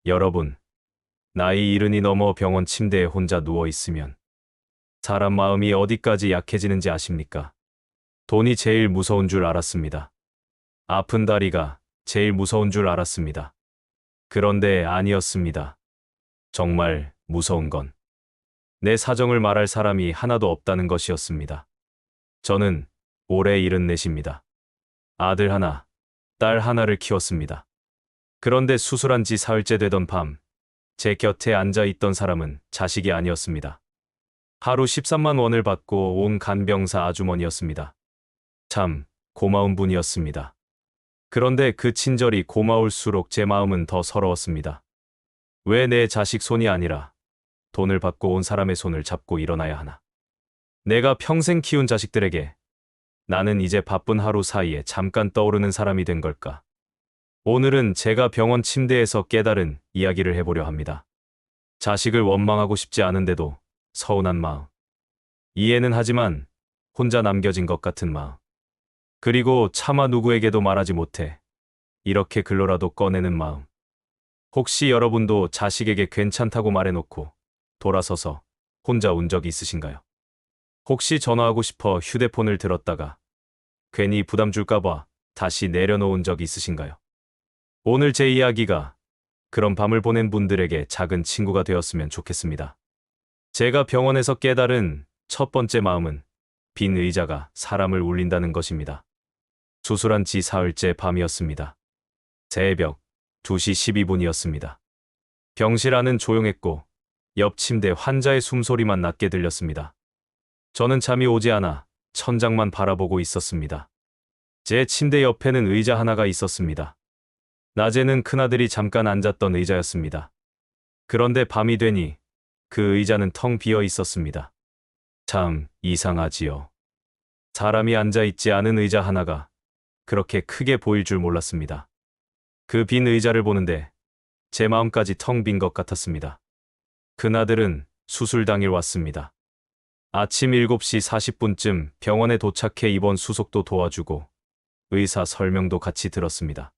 여러분, 나이 70이 넘어 병원 침대에 혼자 누워 있으면 사람 마음이 어디까지 약해지는지 아십니까? 돈이 제일 무서운 줄 알았습니다. 아픈 다리가 제일 무서운 줄 알았습니다. 그런데 아니었습니다. 정말 무서운 건 내 사정을 말할 사람이 하나도 없다는 것이었습니다. 저는 올해 74입니다. 아들 하나, 딸 하나를 키웠습니다. 그런데 수술한 지 사흘째 되던 밤, 제 곁에 앉아 있던 사람은 자식이 아니었습니다. 하루 13만 원을 받고 온 간병사 아주머니였습니다. 참 고마운 분이었습니다. 그런데 그 친절이 고마울수록 제 마음은 더 서러웠습니다. 왜 내 자식 손이 아니라 돈을 받고 온 사람의 손을 잡고 일어나야 하나? 내가 평생 키운 자식들에게 나는 이제 바쁜 하루 사이에 잠깐 떠오르는 사람이 된 걸까? 오늘은 제가 병원 침대에서 깨달은 이야기를 해보려 합니다. 자식을 원망하고 싶지 않은데도 서운한 마음. 이해는 하지만 혼자 남겨진 것 같은 마음. 그리고 차마 누구에게도 말하지 못해 이렇게 글로라도 꺼내는 마음. 혹시 여러분도 자식에게 괜찮다고 말해놓고 돌아서서 혼자 운 적이 있으신가요? 혹시 전화하고 싶어 휴대폰을 들었다가 괜히 부담 줄까봐 다시 내려놓은 적 있으신가요? 오늘 제 이야기가 그런 밤을 보낸 분들에게 작은 친구가 되었으면 좋겠습니다. 제가 병원에서 깨달은 첫 번째 마음은 빈 의자가 사람을 울린다는 것입니다. 수술한 지 사흘째 밤이었습니다. 새벽 2시 12분이었습니다. 병실 안은 조용했고 옆 침대 환자의 숨소리만 낮게 들렸습니다. 저는 잠이 오지 않아 천장만 바라보고 있었습니다. 제 침대 옆에는 의자 하나가 있었습니다. 낮에는 큰아들이 잠깐 앉았던 의자였습니다. 그런데 밤이 되니 그 의자는 텅 비어 있었습니다. 참 이상하지요. 사람이 앉아있지 않은 의자 하나가 그렇게 크게 보일 줄 몰랐습니다. 그 빈 의자를 보는데 제 마음까지 텅 빈 것 같았습니다. 큰아들은 수술 당일 왔습니다. 아침 7시 40분쯤 병원에 도착해 입원 수속도 도와주고 의사 설명도 같이 들었습니다.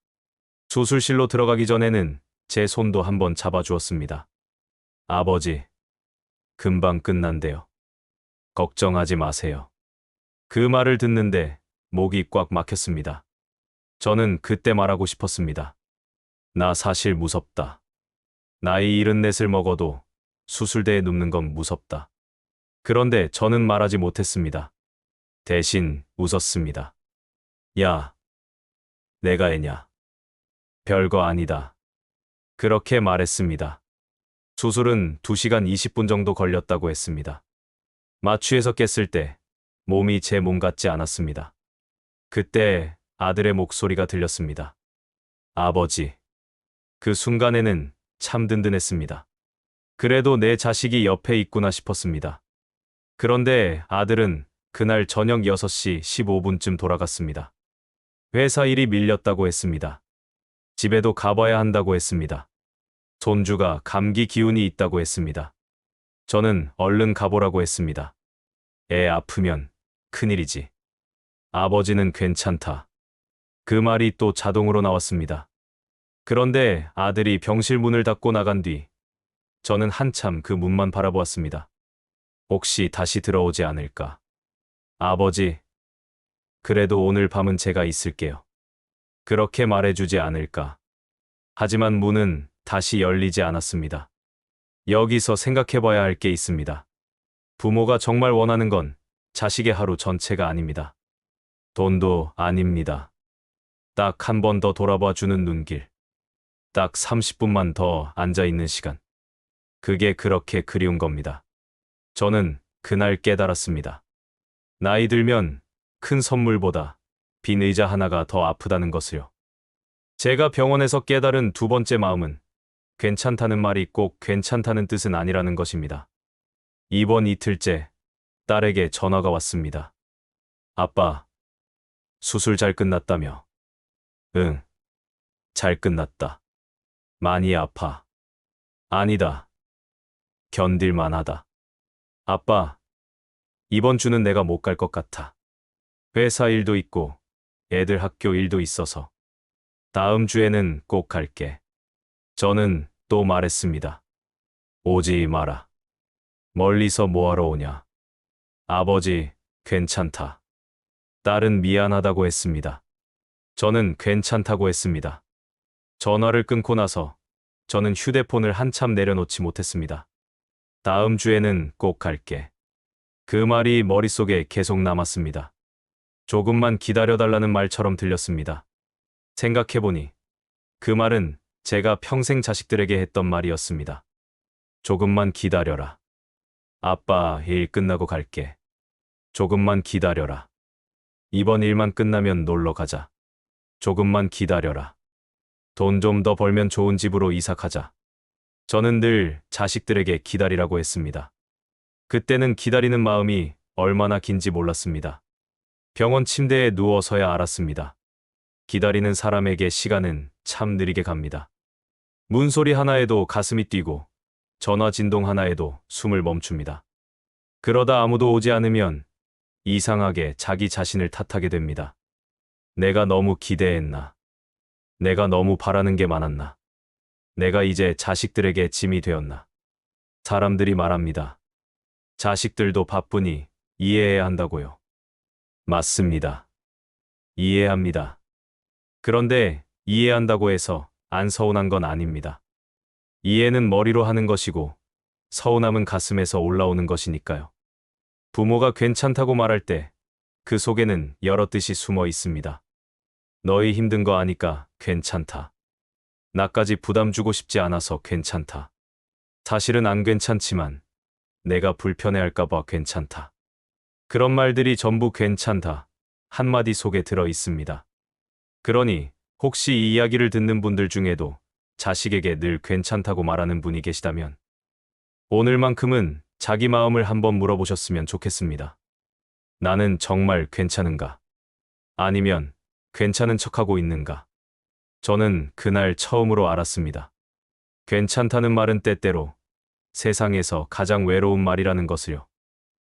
수술실로 들어가기 전에는 제 손도 한번 잡아주었습니다. 아버지, 금방 끝난대요. 걱정하지 마세요. 그 말을 듣는데 목이 꽉 막혔습니다. 저는 그때 말하고 싶었습니다. 나 사실 무섭다. 나이 74을 먹어도 수술대에 눕는 건 무섭다. 그런데 저는 말하지 못했습니다. 대신 웃었습니다. 야, 내가 애냐. 별거 아니다. 그렇게 말했습니다. 수술은 2시간 20분 정도 걸렸다고 했습니다. 마취해서 깼을 때 몸이 제 몸 같지 않았습니다. 그때 아들의 목소리가 들렸습니다. 아버지. 그 순간에는 참 든든했습니다. 그래도 내 자식이 옆에 있구나 싶었습니다. 그런데 아들은 그날 저녁 6시 15분쯤 돌아갔습니다. 회사 일이 밀렸다고 했습니다. 집에도 가봐야 한다고 했습니다. 손주가 감기 기운이 있다고 했습니다. 저는 얼른 가보라고 했습니다. 애 아프면 큰일이지. 아버지는 괜찮다. 그 말이 또 자동으로 나왔습니다. 그런데 아들이 병실 문을 닫고 나간 뒤 저는 한참 그 문만 바라보았습니다. 혹시 다시 들어오지 않을까? 아버지, 그래도 오늘 밤은 제가 있을게요. 그렇게 말해주지 않을까? 하지만 문은 다시 열리지 않았습니다. 여기서 생각해봐야 할 게 있습니다. 부모가 정말 원하는 건 자식의 하루 전체가 아닙니다. 돈도 아닙니다. 딱 한 번 더 돌아봐 주는 눈길. 딱 30분만 더 앉아있는 시간. 그게 그렇게 그리운 겁니다. 저는 그날 깨달았습니다. 나이 들면 큰 선물보다 빈 의자 하나가 더 아프다는 것을요. 제가 병원에서 깨달은 두 번째 마음은 괜찮다는 말이 꼭 괜찮다는 뜻은 아니라는 것입니다. 입원 이틀째 딸에게 전화가 왔습니다. 아빠, 수술 잘 끝났다며? 응, 잘 끝났다. 많이 아파? 아니다. 견딜만 하다. 아빠, 이번 주는 내가 못 갈 것 같아. 회사 일도 있고 애들 학교 일도 있어서. 다음 주에는 꼭 갈게. 저는 또 말했습니다. 오지 마라. 멀리서 뭐하러 오냐. 아버지, 괜찮다. 딸은 미안하다고 했습니다. 저는 괜찮다고 했습니다. 전화를 끊고 나서 저는 휴대폰을 한참 내려놓지 못했습니다. 다음 주에는 꼭 갈게. 그 말이 머릿속에 계속 남았습니다. 조금만 기다려달라는 말처럼 들렸습니다. 생각해보니 그 말은 제가 평생 자식들에게 했던 말이었습니다. 조금만 기다려라. 아빠, 일 끝나고 갈게. 조금만 기다려라. 이번 일만 끝나면 놀러 가자. 조금만 기다려라. 돈 좀 더 벌면 좋은 집으로 이사 가자. 저는 늘 자식들에게 기다리라고 했습니다. 그때는 기다리는 마음이 얼마나 긴지 몰랐습니다. 병원 침대에 누워서야 알았습니다. 기다리는 사람에게 시간은 참 느리게 갑니다. 문소리 하나에도 가슴이 뛰고 전화 진동 하나에도 숨을 멈춥니다. 그러다 아무도 오지 않으면 이상하게 자기 자신을 탓하게 됩니다. 내가 너무 기대했나? 내가 너무 바라는 게 많았나? 내가 이제 자식들에게 짐이 되었나? 사람들이 말합니다. 자식들도 바쁘니 이해해야 한다고요. 맞습니다. 이해합니다. 그런데 이해한다고 해서 안 서운한 건 아닙니다. 이해는 머리로 하는 것이고 서운함은 가슴에서 올라오는 것이니까요. 부모가 괜찮다고 말할 때 그 속에는 여러 뜻이 숨어 있습니다. 너희 힘든 거 아니까 괜찮다. 나까지 부담 주고 싶지 않아서 괜찮다. 사실은 안 괜찮지만 내가 불편해할까봐 괜찮다. 그런 말들이 전부 괜찮다 한마디 속에 들어 있습니다. 그러니 혹시 이 이야기를 듣는 분들 중에도 자식에게 늘 괜찮다고 말하는 분이 계시다면 오늘만큼은 자기 마음을 한번 물어보셨으면 좋겠습니다. 나는 정말 괜찮은가? 아니면 괜찮은 척하고 있는가? 저는 그날 처음으로 알았습니다. 괜찮다는 말은 때때로 세상에서 가장 외로운 말이라는 것을요.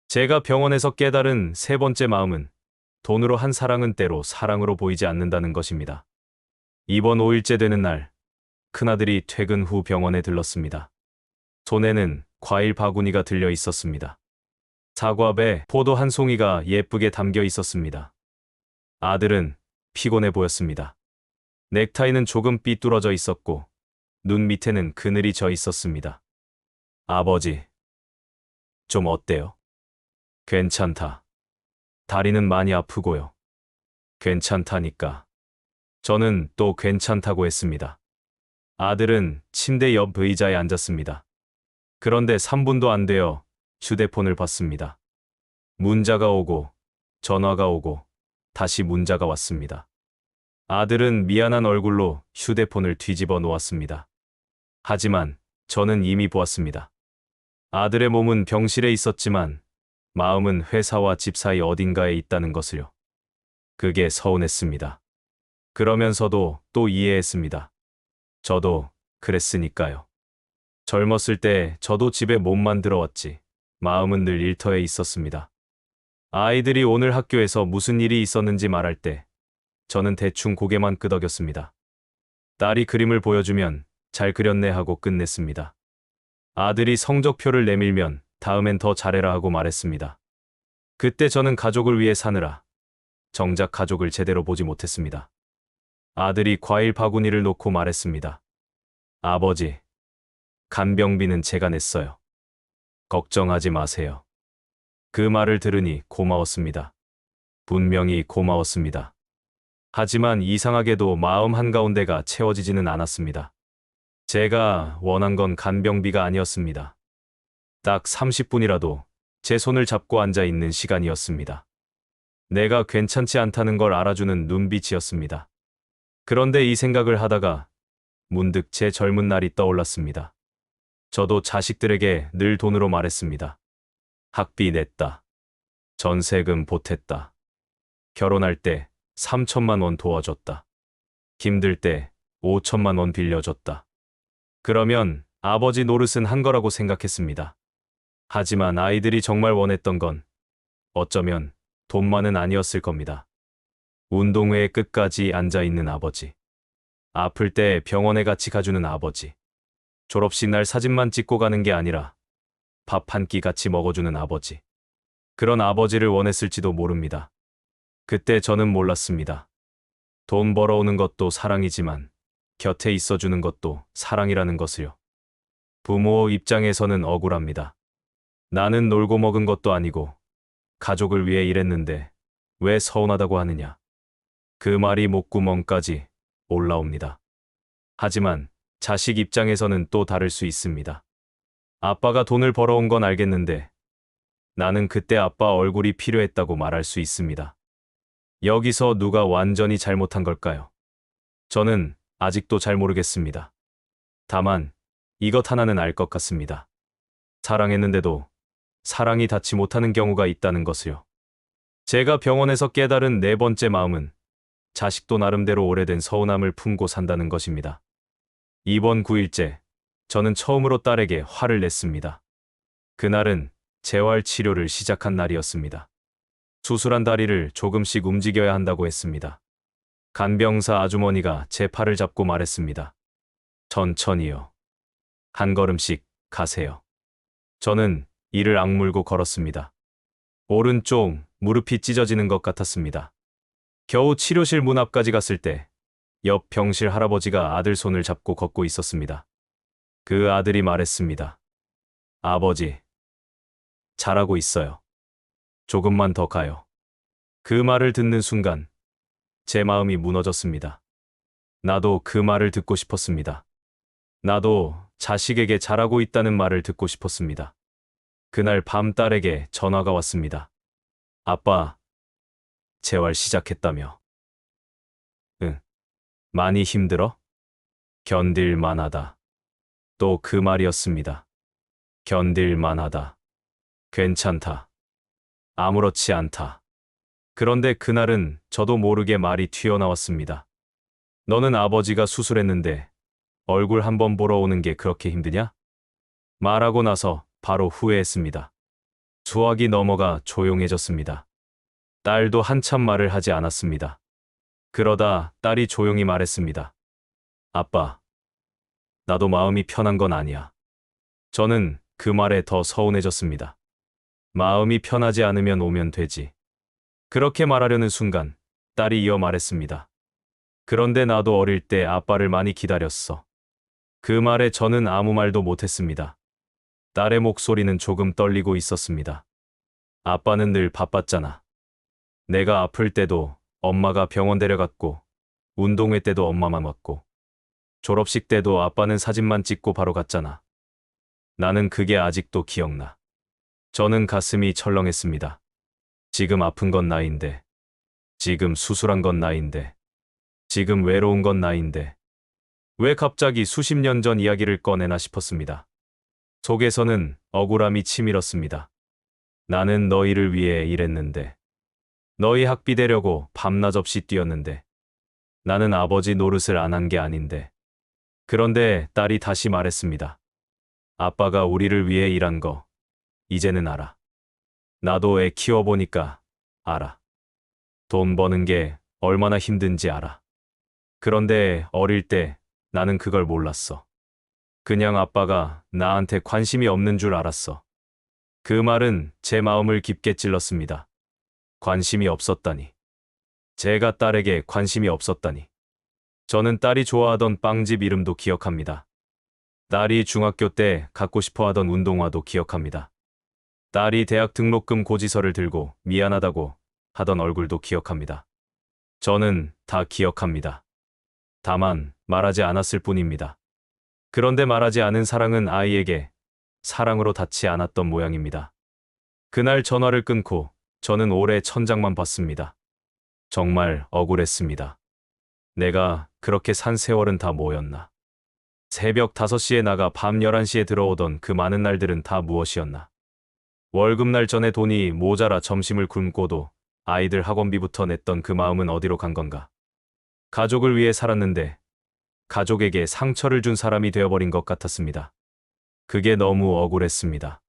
제가 병원에서 깨달은 세 번째 마음은 돈으로 한 사랑은 때로 사랑으로 보이지 않는다는 것입니다. 이번 5일째 되는 날, 큰아들이 퇴근 후 병원에 들렀습니다. 손에는 과일 바구니가 들려 있었습니다. 사과배, 포도 한 송이가 예쁘게 담겨 있었습니다. 아들은 피곤해 보였습니다. 넥타이는 조금 삐뚤어져 있었고 눈 밑에는 그늘이 져 있었습니다. 아버지, 좀 어때요? 괜찮다. 다리는 많이 아프고요. 괜찮다니까. 저는 또 괜찮다고 했습니다. 아들은 침대 옆 의자에 앉았습니다. 그런데 3분도 안 되어 휴대폰을 봤습니다. 문자가 오고 전화가 오고 다시 문자가 왔습니다. 아들은 미안한 얼굴로 휴대폰을 뒤집어 놓았습니다. 하지만 저는 이미 보았습니다. 아들의 몸은 병실에 있었지만 마음은 회사와 집 사이 어딘가에 있다는 것을요. 그게 서운했습니다. 그러면서도 또 이해했습니다. 저도 그랬으니까요. 젊었을 때 저도 집에 몸만 들어왔지 마음은 늘 일터에 있었습니다. 아이들이 오늘 학교에서 무슨 일이 있었는지 말할 때 저는 대충 고개만 끄덕였습니다. 딸이 그림을 보여주면 잘 그렸네 하고 끝냈습니다. 아들이 성적표를 내밀면 다음엔 더 잘해라 하고 말했습니다. 그때 저는 가족을 위해 사느라 정작 가족을 제대로 보지 못했습니다. 아들이 과일 바구니를 놓고 말했습니다. 아버지, 간병비는 제가 냈어요. 걱정하지 마세요. 그 말을 들으니 고마웠습니다. 분명히 고마웠습니다. 하지만 이상하게도 마음 한가운데가 채워지지는 않았습니다. 제가 원한 건 간병비가 아니었습니다. 딱 30분이라도 제 손을 잡고 앉아 있는 시간이었습니다. 내가 괜찮지 않다는 걸 알아주는 눈빛이었습니다. 그런데 이 생각을 하다가 문득 제 젊은 날이 떠올랐습니다. 저도 자식들에게 늘 돈으로 말했습니다. 학비 냈다. 전세금 보탰다. 결혼할 때 3천만 원 도와줬다. 힘들 때 5천만 원 빌려줬다. 그러면 아버지 노릇은 한 거라고 생각했습니다. 하지만 아이들이 정말 원했던 건 어쩌면 돈만은 아니었을 겁니다. 운동회에 끝까지 앉아있는 아버지. 아플 때 병원에 같이 가주는 아버지. 졸업식 날 사진만 찍고 가는 게 아니라 밥 한 끼 같이 먹어주는 아버지. 그런 아버지를 원했을지도 모릅니다. 그때 저는 몰랐습니다. 돈 벌어오는 것도 사랑이지만 곁에 있어주는 것도 사랑이라는 것을요. 부모 입장에서는 억울합니다. 나는 놀고 먹은 것도 아니고 가족을 위해 일했는데 왜 서운하다고 하느냐. 그 말이 목구멍까지 올라옵니다. 하지만 자식 입장에서는 또 다를 수 있습니다. 아빠가 돈을 벌어온 건 알겠는데 나는 그때 아빠 얼굴이 필요했다고 말할 수 있습니다. 여기서 누가 완전히 잘못한 걸까요? 저는 아직도 잘 모르겠습니다. 다만 이것 하나는 알 것 같습니다. 사랑했는데도 사랑이 닿지 못하는 경우가 있다는 것을요. 제가 병원에서 깨달은 네 번째 마음은 자식도 나름대로 오래된 서운함을 품고 산다는 것입니다. 이번 9일째, 저는 처음으로 딸에게 화를 냈습니다. 그날은 재활 치료를 시작한 날이었습니다. 수술한 다리를 조금씩 움직여야 한다고 했습니다. 간병사 아주머니가 제 팔을 잡고 말했습니다. 천천히요. 한 걸음씩 가세요. 저는 이를 악물고 걸었습니다. 오른쪽 무릎이 찢어지는 것 같았습니다. 겨우 치료실 문 앞까지 갔을 때 옆 병실 할아버지가 아들 손을 잡고 걷고 있었습니다. 그 아들이 말했습니다. 아버지, 잘하고 있어요. 조금만 더 가요. 그 말을 듣는 순간 제 마음이 무너졌습니다. 나도 그 말을 듣고 싶었습니다. 나도 자식에게 잘하고 있다는 말을 듣고 싶었습니다. 그날 밤 딸에게 전화가 왔습니다. 아빠, 재활 시작했다며. 응. 많이 힘들어? 견딜만하다. 또 그 말이었습니다. 견딜만하다. 괜찮다. 아무렇지 않다. 그런데 그날은 저도 모르게 말이 튀어나왔습니다. 너는 아버지가 수술했는데 얼굴 한번 보러 오는 게 그렇게 힘드냐? 말하고 나서 바로 후회했습니다. 수화기 넘어가 조용해졌습니다. 딸도 한참 말을 하지 않았습니다. 그러다 딸이 조용히 말했습니다. 아빠, 나도 마음이 편한 건 아니야. 저는 그 말에 더 서운해졌습니다. 마음이 편하지 않으면 오면 되지. 그렇게 말하려는 순간 딸이 이어 말했습니다. 그런데 나도 어릴 때 아빠를 많이 기다렸어. 그 말에 저는 아무 말도 못했습니다. 딸의 목소리는 조금 떨리고 있었습니다. 아빠는 늘 바빴잖아. 내가 아플 때도 엄마가 병원 데려갔고, 운동회 때도 엄마만 왔고, 졸업식 때도 아빠는 사진만 찍고 바로 갔잖아. 나는 그게 아직도 기억나. 저는 가슴이 철렁했습니다. 지금 아픈 건 나인데, 지금 수술한 건 나인데, 지금 외로운 건 나인데, 왜 갑자기 수십 년 전 이야기를 꺼내나 싶었습니다. 속에서는 억울함이 치밀었습니다. 나는 너희를 위해 일했는데, 너희 학비 대려고 밤낮 없이 뛰었는데, 나는 아버지 노릇을 안 한 게 아닌데. 그런데 딸이 다시 말했습니다. 아빠가 우리를 위해 일한 거, 이제는 알아. 나도 애 키워보니까 알아. 돈 버는 게 얼마나 힘든지 알아. 그런데 어릴 때 나는 그걸 몰랐어. 그냥 아빠가 나한테 관심이 없는 줄 알았어. 그 말은 제 마음을 깊게 찔렀습니다. 관심이 없었다니. 제가 딸에게 관심이 없었다니. 저는 딸이 좋아하던 빵집 이름도 기억합니다. 딸이 중학교 때 갖고 싶어 하던 운동화도 기억합니다. 딸이 대학 등록금 고지서를 들고 미안하다고 하던 얼굴도 기억합니다. 저는 다 기억합니다. 다만 말하지 않았을 뿐입니다. 그런데 말하지 않은 사랑은 아이에게 사랑으로 닿지 않았던 모양입니다. 그날 전화를 끊고 저는 오래 천장만 봤습니다. 정말 억울했습니다. 내가 그렇게 산 세월은 다 뭐였나? 새벽 5시에 나가 밤 11시에 들어오던 그 많은 날들은 다 무엇이었나? 월급날 전에 돈이 모자라 점심을 굶고도 아이들 학원비부터 냈던 그 마음은 어디로 간 건가? 가족을 위해 살았는데 가족에게 상처를 준 사람이 되어버린 것 같았습니다. 그게 너무 억울했습니다.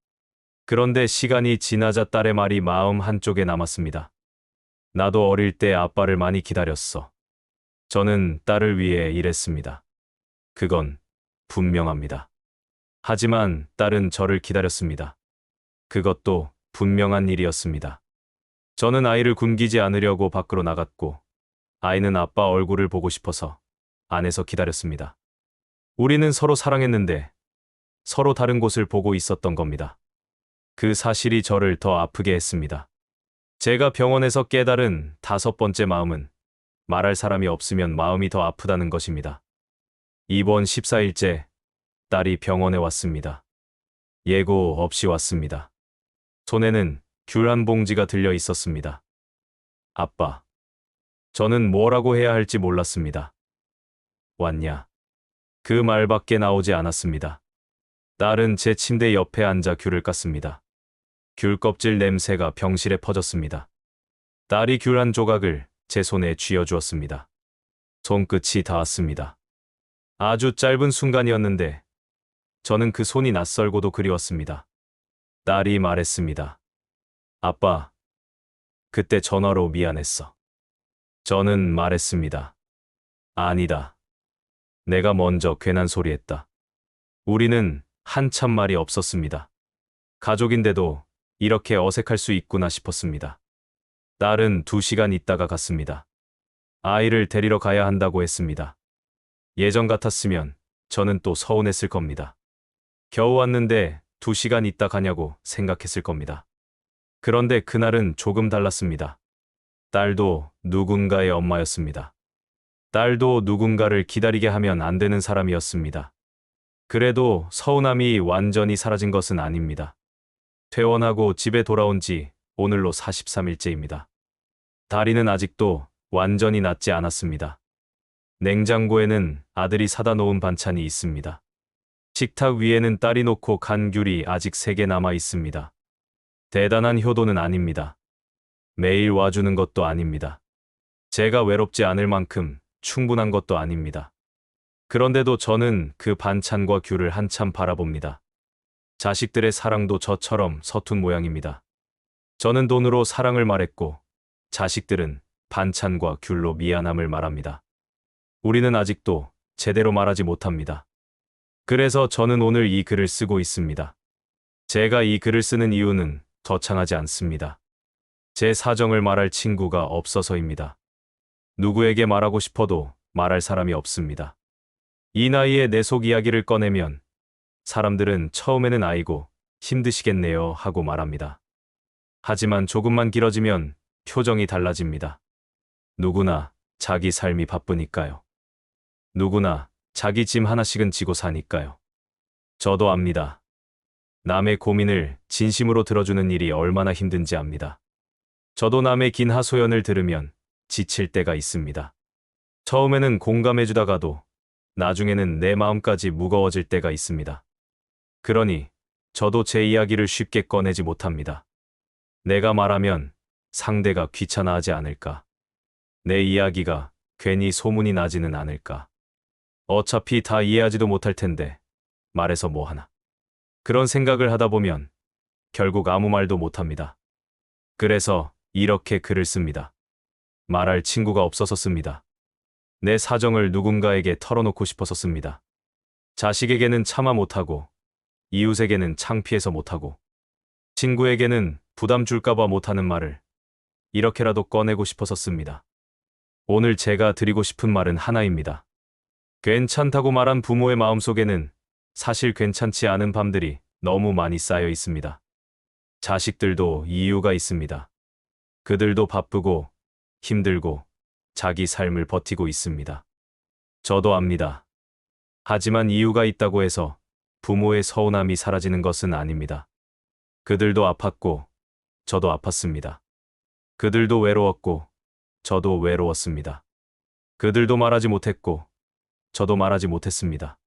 그런데 시간이 지나자 딸의 말이 마음 한쪽에 남았습니다. 나도 어릴 때 아빠를 많이 기다렸어. 저는 딸을 위해 일했습니다. 그건 분명합니다. 하지만 딸은 저를 기다렸습니다. 그것도 분명한 일이었습니다. 저는 아이를 굶기지 않으려고 밖으로 나갔고, 아이는 아빠 얼굴을 보고 싶어서 안에서 기다렸습니다. 우리는 서로 사랑했는데 서로 다른 곳을 보고 있었던 겁니다. 그 사실이 저를 더 아프게 했습니다. 제가 병원에서 깨달은 5번째 마음은 말할 사람이 없으면 마음이 더 아프다는 것입니다. 입원 14일째 딸이 병원에 왔습니다. 예고 없이 왔습니다. 손에는 귤 한 봉지가 들려 있었습니다. 아빠. 저는 뭐라고 해야 할지 몰랐습니다. 왔냐? 그 말밖에 나오지 않았습니다. 딸은 제 침대 옆에 앉아 귤을 깠습니다. 귤 껍질 냄새가 병실에 퍼졌습니다. 딸이 귤 한 조각을 제 손에 쥐어주었습니다. 손끝이 닿았습니다. 아주 짧은 순간이었는데 저는 그 손이 낯설고도 그리웠습니다. 딸이 말했습니다. 아빠, 그때 전화로 미안했어. 저는 말했습니다. 아니다. 내가 먼저 괜한 소리 했다. 우리는 한참 말이 없었습니다. 가족인데도 이렇게 어색할 수 있구나 싶었습니다. 딸은 2시간 있다가 갔습니다. 아이를 데리러 가야 한다고 했습니다. 예전 같았으면 저는 또 서운했을 겁니다. 겨우 왔는데 2시간 있다 가냐고 생각했을 겁니다. 그런데 그날은 조금 달랐습니다. 딸도 누군가의 엄마였습니다. 딸도 누군가를 기다리게 하면 안 되는 사람이었습니다. 그래도 서운함이 완전히 사라진 것은 아닙니다. 퇴원하고 집에 돌아온 지 오늘로 43일째입니다. 다리는 아직도 완전히 낫지 않았습니다. 냉장고에는 아들이 사다 놓은 반찬이 있습니다. 식탁 위에는 딸이 놓고 간 귤이 아직 3개 남아 있습니다. 대단한 효도는 아닙니다. 매일 와주는 것도 아닙니다. 제가 외롭지 않을 만큼 충분한 것도 아닙니다. 그런데도 저는 그 반찬과 귤을 한참 바라봅니다. 자식들의 사랑도 저처럼 서툰 모양입니다. 저는 돈으로 사랑을 말했고 자식들은 반찬과 귤로 미안함을 말합니다. 우리는 아직도 제대로 말하지 못합니다. 그래서 저는 오늘 이 글을 쓰고 있습니다. 제가 이 글을 쓰는 이유는 거창하지 않습니다. 제 사정을 말할 친구가 없어서입니다. 누구에게 말하고 싶어도 말할 사람이 없습니다. 이 나이에 내 속 이야기를 꺼내면 사람들은 처음에는 아이고 힘드시겠네요 하고 말합니다. 하지만 조금만 길어지면 표정이 달라집니다. 누구나 자기 삶이 바쁘니까요. 누구나 자기 짐 하나씩은 지고 사니까요. 저도 압니다. 남의 고민을 진심으로 들어주는 일이 얼마나 힘든지 압니다. 저도 남의 긴 하소연을 들으면 지칠 때가 있습니다. 처음에는 공감해주다가도 나중에는 내 마음까지 무거워질 때가 있습니다. 그러니 저도 제 이야기를 쉽게 꺼내지 못합니다. 내가 말하면 상대가 귀찮아하지 않을까? 내 이야기가 괜히 소문이 나지는 않을까? 어차피 다 이해하지도 못할 텐데 말해서 뭐하나? 그런 생각을 하다 보면 결국 아무 말도 못합니다. 그래서 이렇게 글을 씁니다. 말할 친구가 없어서 씁니다. 내 사정을 누군가에게 털어놓고 싶어서 씁니다. 자식에게는 차마 못하고 이웃에게는 창피해서 못하고 친구에게는 부담 줄까봐 못하는 말을 이렇게라도 꺼내고 싶어서 씁니다. 오늘 제가 드리고 싶은 말은 하나입니다. 괜찮다고 말한 부모의 마음속에는 사실 괜찮지 않은 밤들이 너무 많이 쌓여 있습니다. 자식들도 이유가 있습니다. 그들도 바쁘고 힘들고 자기 삶을 버티고 있습니다. 저도 압니다. 하지만 이유가 있다고 해서 부모의 서운함이 사라지는 것은 아닙니다. 그들도 아팠고 저도 아팠습니다. 그들도 외로웠고 저도 외로웠습니다. 그들도 말하지 못했고 저도 말하지 못했습니다.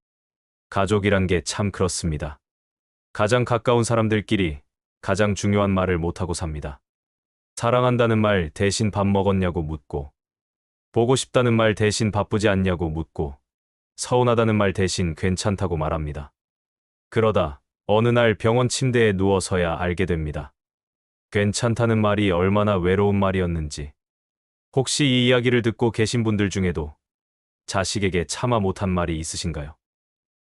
가족이란 게 참 그렇습니다. 가장 가까운 사람들끼리 가장 중요한 말을 못하고 삽니다. 사랑한다는 말 대신 밥 먹었냐고 묻고, 보고 싶다는 말 대신 바쁘지 않냐고 묻고, 서운하다는 말 대신 괜찮다고 말합니다. 그러다 어느 날 병원 침대에 누워서야 알게 됩니다. 괜찮다는 말이 얼마나 외로운 말이었는지. 혹시 이 이야기를 듣고 계신 분들 중에도 자식에게 차마 못한 말이 있으신가요?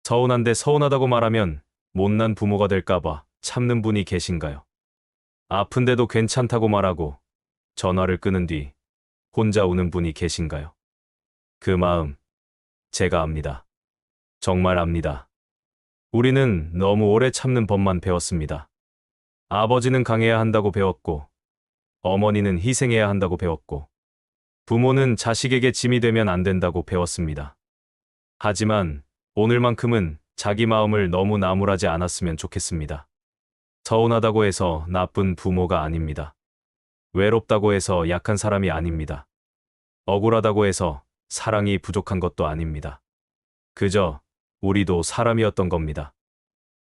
서운한데 서운하다고 말하면 못난 부모가 될까봐 참는 분이 계신가요? 아픈데도 괜찮다고 말하고 전화를 끊은 뒤 혼자 우는 분이 계신가요? 그 마음, 제가 압니다. 정말 압니다. 우리는 너무 오래 참는 법만 배웠습니다. 아버지는 강해야 한다고 배웠고, 어머니는 희생해야 한다고 배웠고, 부모는 자식에게 짐이 되면 안 된다고 배웠습니다. 하지만 오늘만큼은 자기 마음을 너무 나무라지 않았으면 좋겠습니다. 서운하다고 해서 나쁜 부모가 아닙니다. 외롭다고 해서 약한 사람이 아닙니다. 억울하다고 해서 사랑이 부족한 것도 아닙니다. 그저 우리도 사람이었던 겁니다.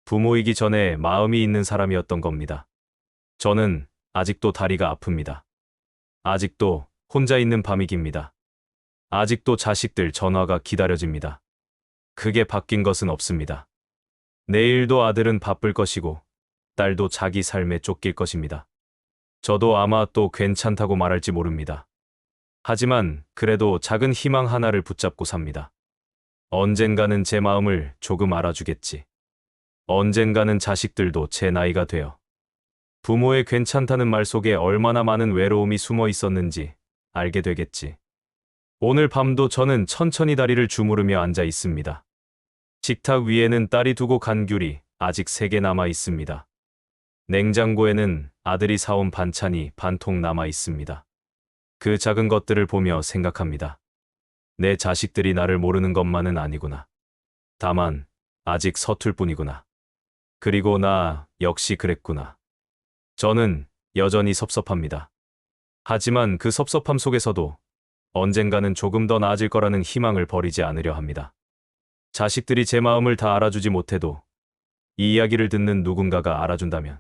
부모이기 전에 마음이 있는 사람이었던 겁니다. 저는 아직도 다리가 아픕니다. 아직도 혼자 있는 밤이 깁니다. 아직도 자식들 전화가 기다려집니다. 크게 바뀐 것은 없습니다. 내일도 아들은 바쁠 것이고 딸도 자기 삶에 쫓길 것입니다. 저도 아마 또 괜찮다고 말할지 모릅니다. 하지만 그래도 작은 희망 하나를 붙잡고 삽니다. 언젠가는 제 마음을 조금 알아주겠지. 언젠가는 자식들도 제 나이가 되어 부모의 괜찮다는 말 속에 얼마나 많은 외로움이 숨어 있었는지 알게 되겠지. 오늘 밤도 저는 천천히 다리를 주무르며 앉아 있습니다. 식탁 위에는 딸이 두고 간 귤이 아직 3개 남아 있습니다. 냉장고에는 아들이 사온 반찬이 반통 남아 있습니다. 그 작은 것들을 보며 생각합니다. 내 자식들이 나를 모르는 것만은 아니구나. 다만 아직 서툴 뿐이구나. 그리고 나 역시 그랬구나. 저는 여전히 섭섭합니다. 하지만 그 섭섭함 속에서도 언젠가는 조금 더 나아질 거라는 희망을 버리지 않으려 합니다. 자식들이 제 마음을 다 알아주지 못해도 이 이야기를 듣는 누군가가 알아준다면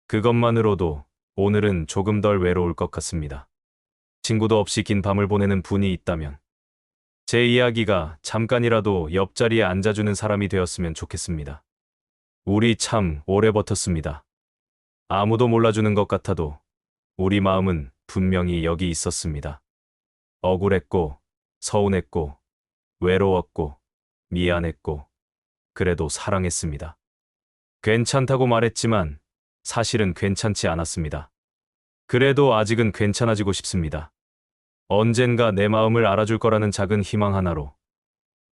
그것만으로도 오늘은 조금 덜 외로울 것 같습니다. 친구도 없이 긴 밤을 보내는 분이 있다면 제 이야기가 잠깐이라도 옆자리에 앉아주는 사람이 되었으면 좋겠습니다. 우리 참 오래 버텼습니다. 아무도 몰라주는 것 같아도 우리 마음은 분명히 여기 있었습니다. 억울했고, 서운했고, 외로웠고, 미안했고, 그래도 사랑했습니다. 괜찮다고 말했지만 사실은 괜찮지 않았습니다. 그래도 아직은 괜찮아지고 싶습니다. 언젠가 내 마음을 알아줄 거라는 작은 희망 하나로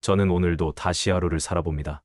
저는 오늘도 다시 하루를 살아봅니다.